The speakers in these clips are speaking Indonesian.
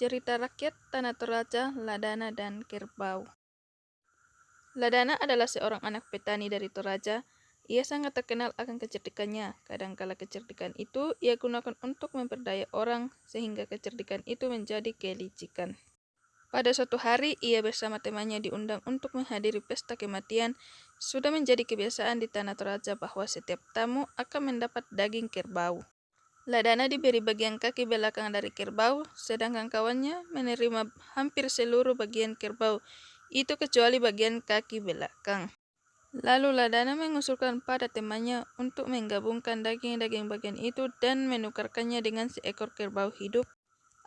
Cerita rakyat Tanah Toraja, Ladana dan Kerbau. Ladana adalah seorang anak petani dari Toraja. Ia sangat terkenal akan kecerdikannya. Kadangkala kecerdikan itu ia gunakan untuk memperdaya orang, sehingga kecerdikan itu menjadi kelicikan. Pada suatu hari, ia bersama temannya diundang untuk menghadiri pesta kematian. Sudah menjadi kebiasaan di Tanah Toraja bahwa setiap tamu akan mendapat daging kerbau. Ladana diberi bagian kaki belakang dari kerbau, sedangkan kawannya menerima hampir seluruh bagian kerbau, itu kecuali bagian kaki belakang. Lalu Ladana mengusulkan pada temannya untuk menggabungkan daging-daging bagian itu dan menukarkannya dengan seekor kerbau hidup.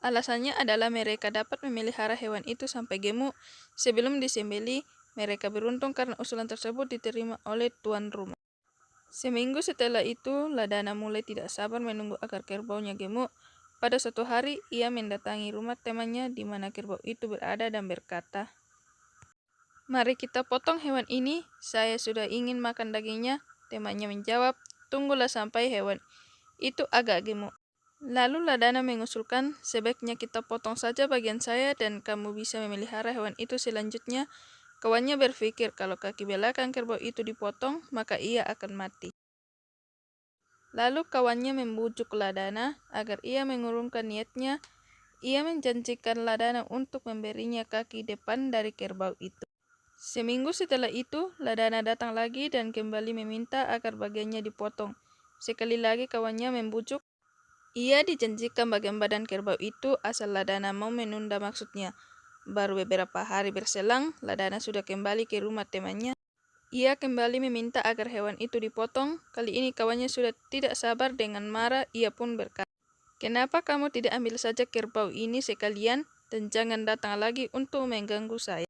Alasannya adalah mereka dapat memelihara hewan itu sampai gemuk. Sebelum disembelih, mereka beruntung karena usulan tersebut diterima oleh tuan rumah. Seminggu setelah itu, Ladana mulai tidak sabar menunggu agar kerbaunya gemuk. Pada suatu hari, ia mendatangi rumah temannya di mana kerbau itu berada dan berkata, "Mari kita potong hewan ini, saya sudah ingin makan dagingnya." Temannya menjawab, "Tunggulah sampai hewan itu agak gemuk." Lalu Ladana mengusulkan, "Sebaiknya kita potong saja bagian saya dan kamu bisa memelihara hewan itu selanjutnya." Kawannya berpikir kalau kaki belakang kerbau itu dipotong, maka ia akan mati. Lalu kawannya membujuk Ladana agar ia mengurungkan niatnya. Ia menjanjikan Ladana untuk memberinya kaki depan dari kerbau itu. Seminggu setelah itu, Ladana datang lagi dan kembali meminta agar bagiannya dipotong. Sekali lagi kawannya membujuk. Ia dijanjikan bagian badan kerbau itu asal Ladana mau menunda maksudnya. Baru beberapa hari berselang, Ladana sudah kembali ke rumah temannya. Ia kembali meminta agar hewan itu dipotong. Kali ini kawannya sudah tidak sabar, dengan marah ia pun berkata, "Kenapa kamu tidak ambil saja kerbau ini sekalian dan jangan datang lagi untuk mengganggu saya?"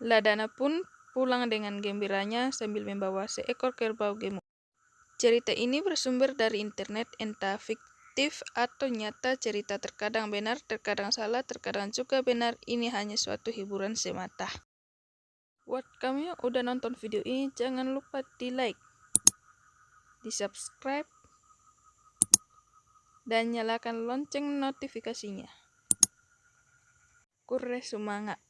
Ladana pun pulang dengan gembiranya sambil membawa seekor kerbau gemuk. Cerita ini bersumber dari internet, entah fiktif atau nyata. Cerita terkadang benar, terkadang salah, terkadang juga benar. Ini hanya suatu hiburan semata. Buat kamu yang udah nonton video ini, jangan lupa di like, di subscribe, dan nyalakan lonceng notifikasinya. Kurre semangat!